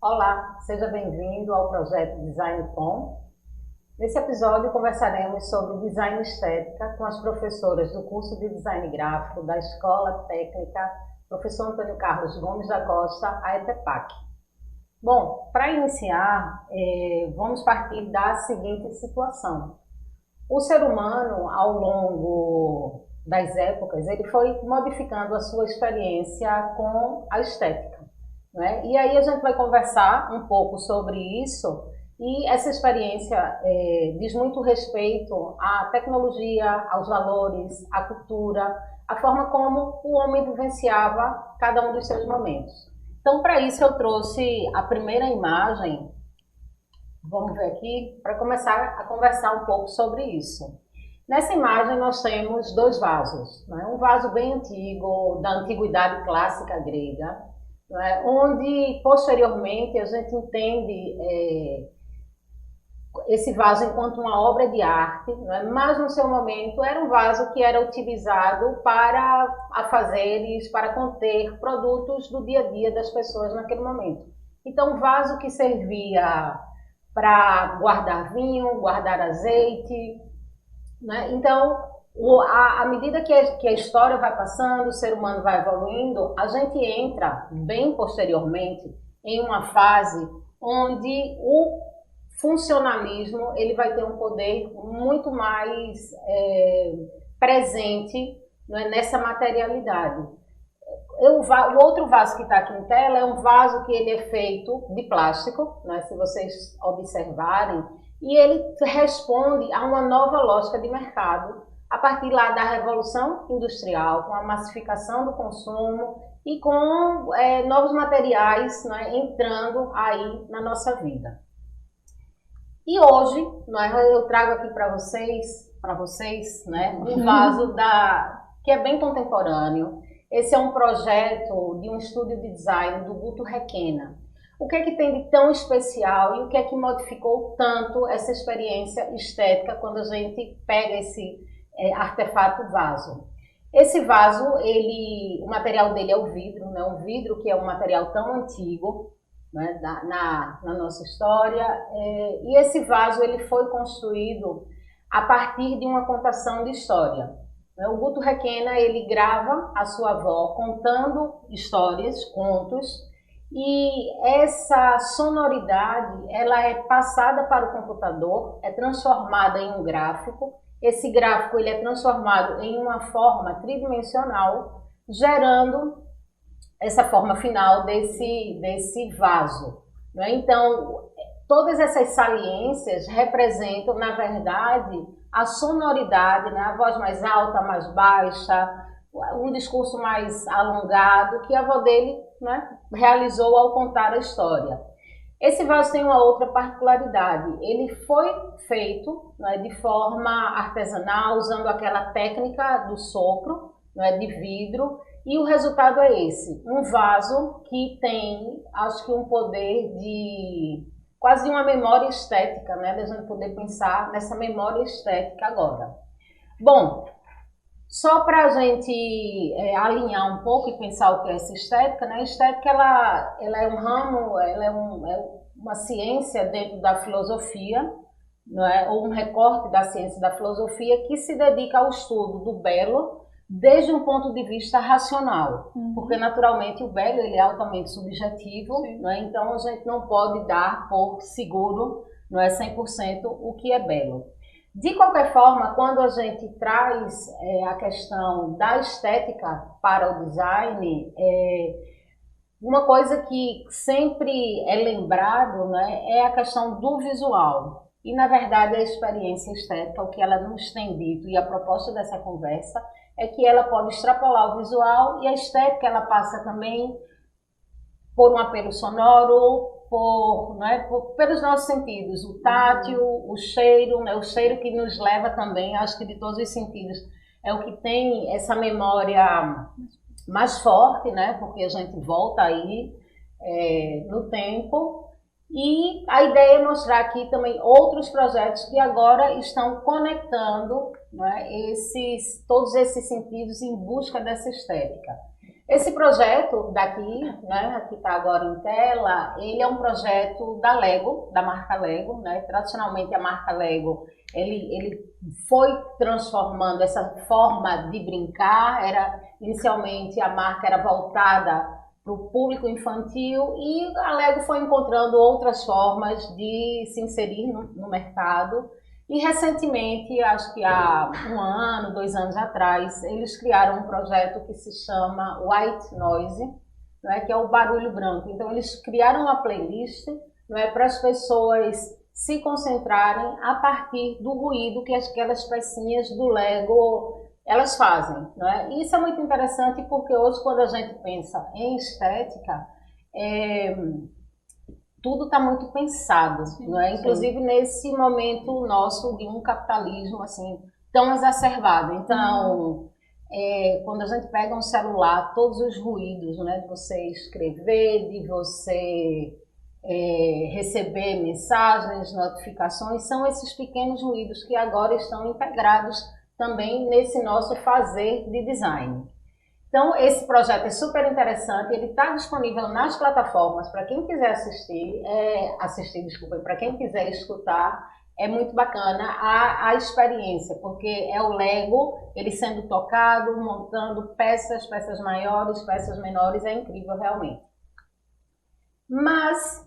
Olá, seja bem-vindo ao projeto Design Com. Nesse episódio conversaremos sobre design estética com as professoras do curso de Design Gráfico da Escola Técnica Professor Antônio Carlos Gomes da Costa, a ETEPAC. Bom, para iniciar, vamos partir da seguinte situação. O ser humano, ao longo das épocas, ele foi modificando a sua experiência com a estética, né? E aí a gente vai conversar um pouco sobre isso, e essa experiência diz muito respeito à tecnologia, aos valores, à cultura, à forma como o homem vivenciava cada um dos seus momentos. Então, para isso eu trouxe a primeira imagem, vamos ver aqui, para começar a conversar um pouco sobre isso. Nessa imagem nós temos dois vasos, né? Um vaso bem antigo, da antiguidade clássica grega, né? Onde posteriormente a gente entende esse vaso enquanto uma obra de arte, né? Mas no seu momento era um vaso que era utilizado para afazeres, para conter produtos do dia a dia das pessoas naquele momento. Então, um vaso que servia para guardar vinho, guardar azeite, né? Então, à medida que a história vai passando, o ser humano vai evoluindo, a gente entra bem posteriormente em uma fase onde o funcionalismo ele vai ter um poder muito mais presente, né, nessa materialidade. O outro vaso que está aqui em tela é um vaso que ele é feito de plástico, né, se vocês observarem, e ele responde a uma nova lógica de mercado, a partir lá da Revolução Industrial, com a massificação do consumo e com novos materiais, né, entrando aí na nossa vida. E hoje, né, eu trago aqui para vocês, né, um vaso que é bem contemporâneo. Esse é um projeto de um estúdio de design do Guto Requena. O que é que tem de tão especial e o que é que modificou tanto essa experiência estética quando a gente pega esse artefato vaso? Esse vaso, o material dele é o vidro, né? Um vidro que é um material tão antigo, né, na nossa história, e esse vaso ele foi construído a partir de uma contação de história. O Guto Requena ele grava a sua avó contando histórias, contos, e essa sonoridade ela é passada para o computador, é transformada em um gráfico. Esse gráfico ele é transformado em uma forma tridimensional, gerando essa forma final desse vaso, né? Então, todas essas saliências representam, na verdade, a sonoridade, né? A voz mais alta, mais baixa, um discurso mais alongado que a avó dele, né, realizou ao contar a história. Esse vaso tem uma outra particularidade. Ele foi feito, né, de forma artesanal, usando aquela técnica do sopro, né, de vidro, e o resultado é esse, um vaso que tem, acho que um poder de quase uma memória estética, né, da gente poder pensar nessa memória estética agora. Bom, só para a gente alinhar um pouco e pensar o que é essa estética, né? A estética ela é um ramo, ela é uma ciência dentro da filosofia, não é? Ou um recorte da ciência da filosofia que se dedica ao estudo do belo desde um ponto de vista racional, porque naturalmente o belo ele é altamente subjetivo, não é? Então a gente não pode dar por seguro, não é 100% o que é belo. De qualquer forma, quando a gente traz a questão da estética para o design, uma coisa que sempre é lembrado, né, é a questão do visual. E, na verdade, a experiência estética, o que ela nos tem dito, e a proposta dessa conversa, é que ela pode extrapolar o visual, e a estética ela passa também por um apelo sonoro, pelos nossos sentidos, o tátil, o cheiro, né? O cheiro que nos leva também, acho que de todos os sentidos, é o que tem essa memória mais forte, né? Porque a gente volta aí no tempo. E a ideia é mostrar aqui também outros projetos que agora estão conectando, né, todos esses sentidos em busca dessa estética. Esse projeto daqui, né, que está agora em tela, ele é um projeto da Lego, da marca Lego, né? Tradicionalmente a marca Lego, ele foi transformando essa forma de brincar. Inicialmente a marca era voltada para o público infantil e a Lego foi encontrando outras formas de se inserir no mercado. E recentemente, acho que há 1 ano, 2 anos atrás, eles criaram um projeto que se chama White Noise, né, que é o barulho branco. Então eles criaram uma playlist, né, para as pessoas se concentrarem a partir do ruído que aquelas pecinhas do Lego elas fazem. Né? E isso é muito interessante porque hoje, quando a gente pensa em estética, tudo está muito pensado, não é? Inclusive nesse momento nosso de um capitalismo assim tão exacerbado. Então, quando a gente pega um celular, todos os ruídos, né, de você escrever, de você receber mensagens, notificações, são esses pequenos ruídos que agora estão integrados também nesse nosso fazer de design. Então, esse projeto é super interessante, ele está disponível nas plataformas para quem quiser para quem quiser escutar, é muito bacana a experiência, porque é o Lego, ele sendo tocado, montando peças maiores, peças menores, é incrível realmente. Mas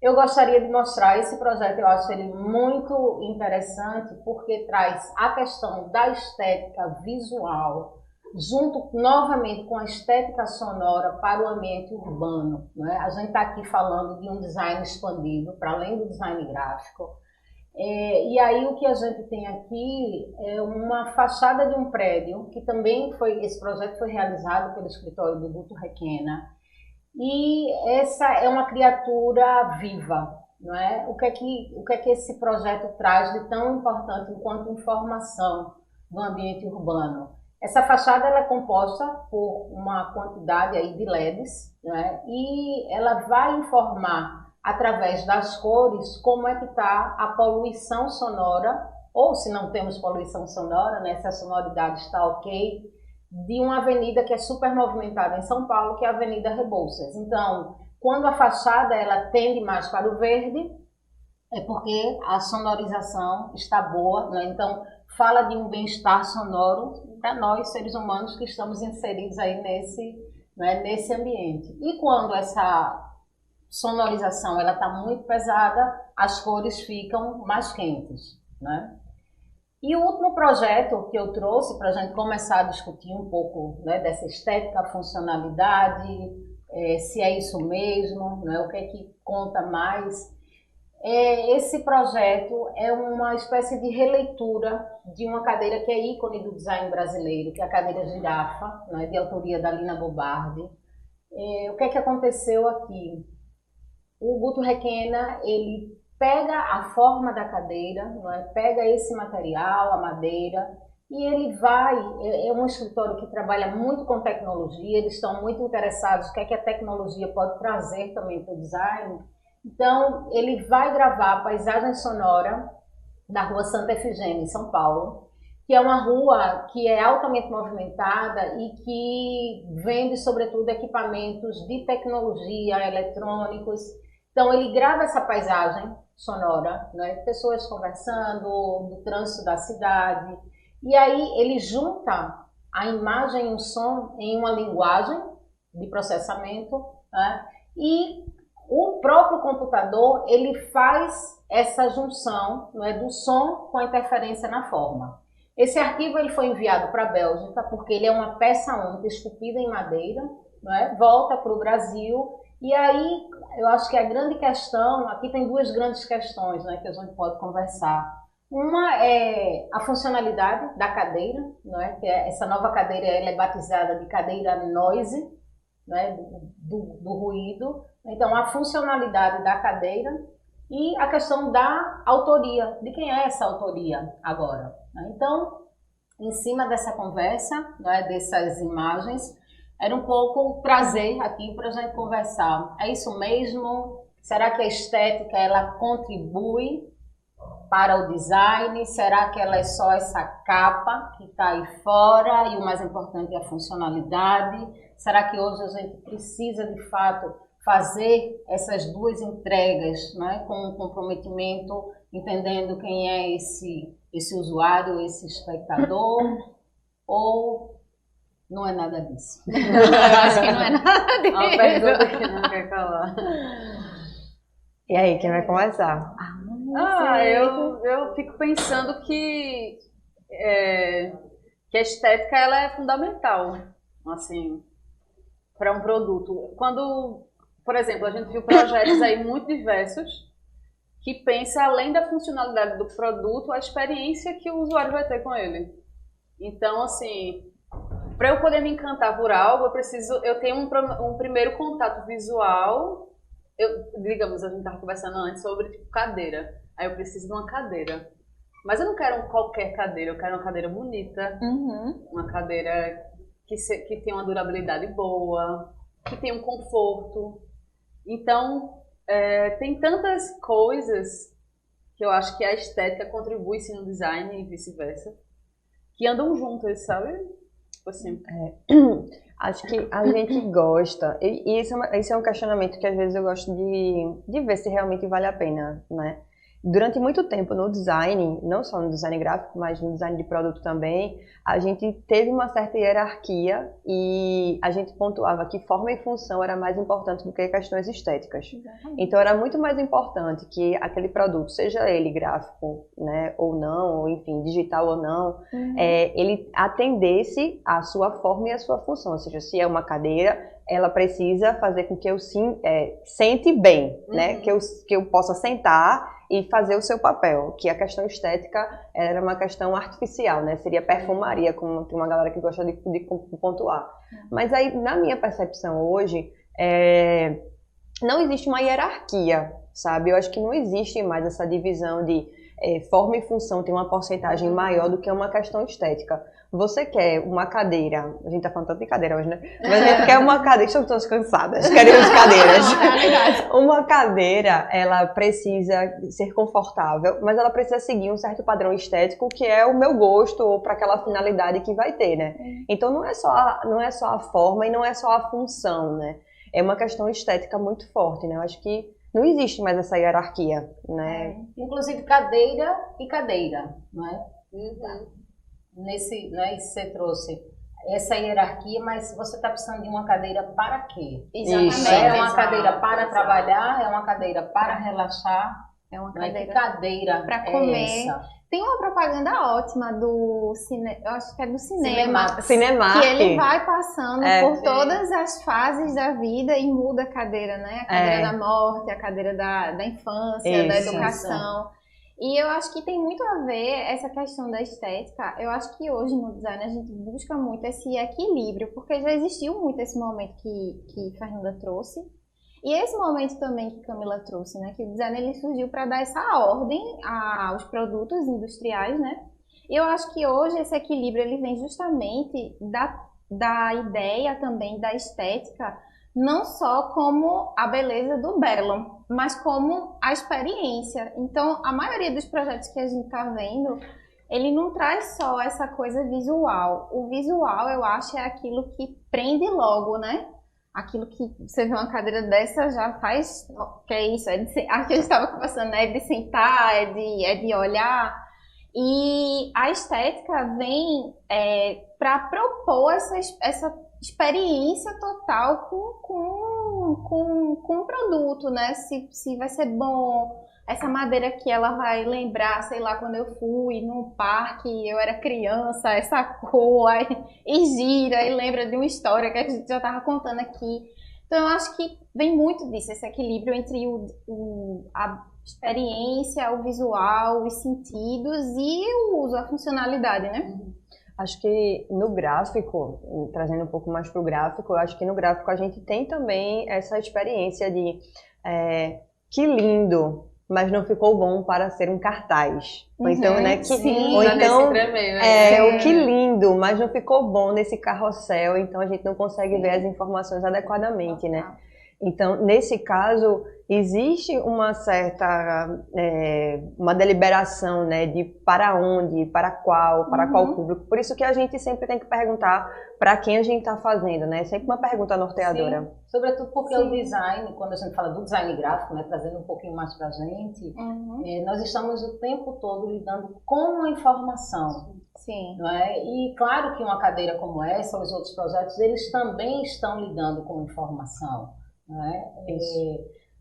eu gostaria de mostrar esse projeto, eu acho ele muito interessante, porque traz a questão da estética visual, junto novamente com a estética sonora para o ambiente urbano. Né? A gente está aqui falando de um design expandido, para além do design gráfico. E aí o que a gente tem aqui é uma fachada de um prédio, que também esse projeto foi realizado pelo escritório do Guto Requena. E essa é uma criatura viva. Não é? O que é que esse projeto traz de tão importante enquanto informação do ambiente urbano? Essa fachada ela é composta por uma quantidade aí de LEDs, né? E ela vai informar através das cores como é que está a poluição sonora, ou se não temos poluição sonora, né? Se a sonoridade está ok, de uma avenida que é super movimentada em São Paulo, que é a Avenida Rebouças. Então, quando a fachada ela tende mais para o verde, é porque a sonorização está boa, né? Então, fala de um bem-estar sonoro para nós, seres humanos, que estamos inseridos aí nesse ambiente. E quando essa sonorização ela está muito pesada, as cores ficam mais quentes. Né? E o último projeto que eu trouxe para a gente começar a discutir um pouco, né, dessa estética, funcionalidade, se é isso mesmo, né, o que é que conta mais. Esse projeto é uma espécie de releitura de uma cadeira que é ícone do design brasileiro, que é a cadeira Girafa, né, de autoria da Lina Bobardi. O que é que aconteceu aqui? O Guto Requena, ele pega a forma da cadeira, né, pega esse material, a madeira, e ele é um escritório que trabalha muito com tecnologia, eles estão muito interessados no que a tecnologia pode trazer também para o design. Então, ele vai gravar a paisagem sonora da Rua Santa Efigênia, em São Paulo, que é uma rua que é altamente movimentada e que vende, sobretudo, equipamentos de tecnologia, eletrônicos. Então, ele grava essa paisagem sonora, né? Pessoas conversando, do trânsito da cidade, e aí ele junta a imagem e o som em uma linguagem de processamento, né? E o próprio computador, ele faz essa junção, não é, do som com a interferência na forma. Esse arquivo ele foi enviado para a Bélgica, porque ele é uma peça única, esculpida em madeira, não é? Volta para o Brasil, e aí eu acho que a grande questão, aqui tem duas grandes questões, né, que a gente pode conversar. Uma é a funcionalidade da cadeira, não é? Que essa nova cadeira ela é batizada de cadeira noise, né, do ruído. Então, a funcionalidade da cadeira e a questão da autoria, de quem é essa autoria agora. Né? Então, em cima dessa conversa, né, dessas imagens, era um pouco trazer aqui para a gente conversar. É isso mesmo? Será que a estética ela contribui para o design? Será que ela é só essa capa que está aí fora e o mais importante é a funcionalidade? Será que hoje a gente precisa, de fato, fazer essas duas entregas, né, com um comprometimento, entendendo quem é esse usuário, esse espectador, ou não é nada disso? Eu acho que não é nada disso. Uma pergunta que não quer calar. E aí, quem vai começar? Eu fico pensando que a estética ela é fundamental, assim, para um produto. Quando, por exemplo, a gente viu projetos aí muito diversos que pensa além da funcionalidade do produto, a experiência que o usuário vai ter com ele. Então, assim, para eu poder me encantar por algo, eu tenho um primeiro contato visual. Digamos, a gente estava conversando antes sobre tipo, cadeira. Aí eu preciso de uma cadeira. Mas eu não quero qualquer cadeira, eu quero uma cadeira bonita, uma cadeira que tenha uma durabilidade boa, que tenha um conforto. Então, tem tantas coisas que eu acho que a estética contribui sim no design e vice-versa, que andam juntas, sabe? Assim. Acho que a gente gosta, e esse é um questionamento que às vezes eu gosto de ver se realmente vale a pena, né? Durante muito tempo no design, não só no design gráfico, mas no design de produto também, a gente teve uma certa hierarquia e a gente pontuava que forma e função era mais importante do que questões estéticas. Exatamente. Então era muito mais importante que aquele produto, seja ele gráfico, né, ou não, ou enfim, digital ou não, ele atendesse à sua forma e à sua função. Ou seja, se é uma cadeira, ela precisa fazer com que eu sente bem, né, que eu possa sentar e fazer o seu papel, que a questão estética era uma questão artificial, né? Seria perfumaria, como tem uma galera que gosta de pontuar. Mas aí, na minha percepção hoje, não existe uma hierarquia, sabe? Eu acho que não existe mais essa divisão de forma e função tem uma porcentagem maior do que uma questão estética. Você quer uma cadeira, a gente tá falando tanto de cadeira hoje, né? Mas a gente quer uma cadeira, estamos todas cansadas, queremos cadeiras. Uma cadeira, ela precisa ser confortável, mas ela precisa seguir um certo padrão estético que é o meu gosto ou para aquela finalidade que vai ter, né? Então não é só a forma e não é só a função, né? É uma questão estética muito forte, né? Eu acho que não existe mais essa hierarquia, né? Inclusive cadeira e cadeira, não é? Nesse, né, você trouxe essa hierarquia, mas você está precisando de uma cadeira para quê? Exatamente. É uma cadeira para trabalhar, é uma cadeira para relaxar, é uma cadeira para comer. Essa? Tem uma propaganda ótima do eu acho que é do cinema. Cinemark. Que ele vai passando por todas as fases da vida e muda a cadeira, né? A cadeira da morte, a cadeira da infância, da educação. E eu acho que tem muito a ver essa questão da estética. Eu acho que hoje no design a gente busca muito esse equilíbrio, porque já existiu muito esse momento que Fernanda trouxe. E esse momento também que Camila trouxe, né? Que o design ele surgiu para dar essa ordem aos produtos industriais, né? E eu acho que hoje esse equilíbrio ele vem justamente da ideia também da estética, não só como a beleza do belo, mas como a experiência. Então, a maioria dos projetos que a gente está vendo, ele não traz só essa coisa visual. O visual, eu acho, é aquilo que prende logo, né? Aquilo que você vê uma cadeira dessa já faz... Que é isso? A que a gente estava conversando, né? É de sentar, é de olhar. E a estética vem para propor essa experiência total com o produto, né? Se vai ser bom, essa madeira que ela vai lembrar, sei lá, quando eu fui num parque, eu era criança, essa cor, e gira, e lembra de uma história que a gente já estava contando aqui. Então eu acho que vem muito disso, esse equilíbrio entre a experiência, o visual, os sentidos e o uso, a funcionalidade, né? Acho que no gráfico, trazendo um pouco mais para o gráfico, eu acho que no gráfico a gente tem também essa experiência de que lindo, mas não ficou bom para ser um cartaz. Ou então, né, que lindo, mas não ficou bom nesse carrossel, então a gente não consegue ver as informações adequadamente, né? Então, nesse caso, existe uma certa uma deliberação, né, de para onde, para qual público. Por isso que a gente sempre tem que perguntar para quem a gente está fazendo, né? Sempre uma pergunta norteadora. Sim. Sobretudo porque o design, quando a gente fala do design gráfico, né, trazendo um pouquinho mais para a gente, nós estamos o tempo todo lidando com a informação. Sim. Não é? E claro que uma cadeira como essa, os outros projetos, eles também estão lidando com informação. Não é?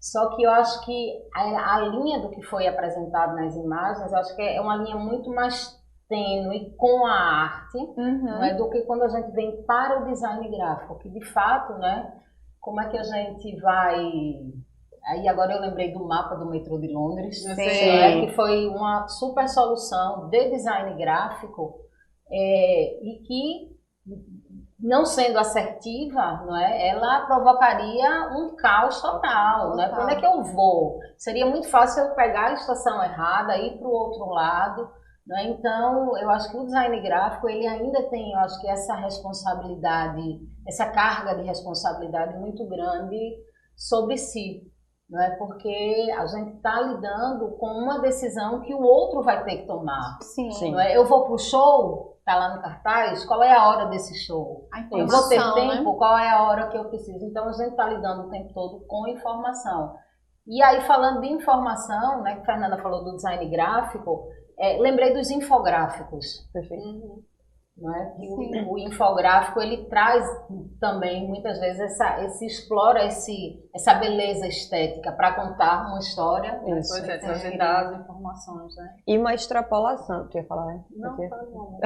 Só que eu acho que a linha do que foi apresentado nas imagens, eu acho que é uma linha muito mais tênue com a arte, não é, do que quando a gente vem para o design gráfico, que de fato, né, como é que a gente vai... Aí agora eu lembrei do mapa do metrô de Londres, que foi uma super solução de design gráfico e que, não sendo assertiva, não é, ela provocaria um caos total. Né? Para onde é que eu vou? Seria muito fácil eu pegar a estação errada, ir para o outro lado. Não é? Então, eu acho que o design gráfico ele ainda tem, eu acho que essa responsabilidade, essa carga de responsabilidade muito grande sobre si. Não é? Porque a gente está lidando com uma decisão que o outro vai ter que tomar. Sim. Não é? Eu vou para o show, está lá no cartaz, qual é a hora desse show? Eu vou ter tempo, né? Qual é a hora que eu preciso? Então a gente está lidando o tempo todo com informação. E aí, falando de informação, né, que a Fernanda falou do design gráfico, lembrei dos infográficos. Perfeito. Não é? O infográfico ele traz também muitas vezes explora essa beleza estética para contar uma história. Isso. Pois é, trazer dados, informações, né? E uma extrapolação, tu ia falar, né? Não, não.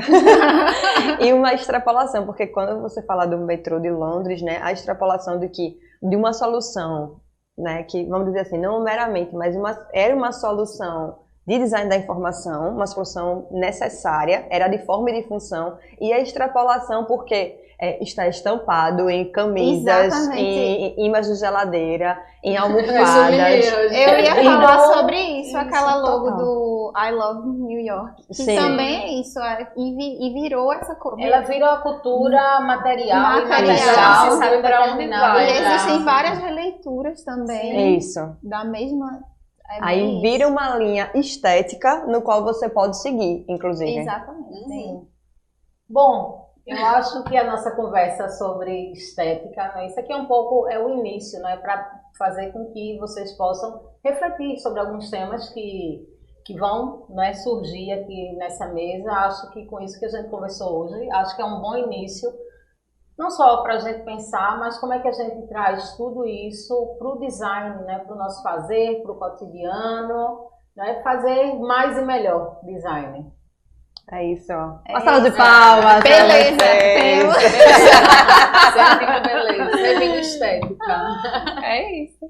E uma extrapolação, porque quando você fala do metrô de Londres, né, a extrapolação de uma solução, né, que vamos dizer assim, não meramente, mas era uma solução de design da informação, uma solução necessária, era de forma e de função, e a extrapolação porque está estampado em camisas, em imãs de geladeira, em almofadas. Eu ia falar sobre isso, aquela logo do I Love New York, que também é isso, e virou essa coisa. Ela virou a cultura material você sabe para onde vai. E existem várias releituras também. Isso. Da mesma... Aí vira uma linha estética no qual você pode seguir, inclusive. Exatamente. Bom, eu acho que a nossa conversa sobre estética, né, isso aqui é um pouco o início, né, para fazer com que vocês possam refletir sobre alguns temas que vão, né, surgir aqui nessa mesa. Acho que com isso que a gente conversou hoje, acho que é um bom início. Não só para a gente pensar, mas como é que a gente traz tudo isso para o design, né? Para o nosso fazer, para o cotidiano, né? Fazer mais e melhor design. É isso. Uma salva de palmas. Beleza. Beleza. Estética. É isso.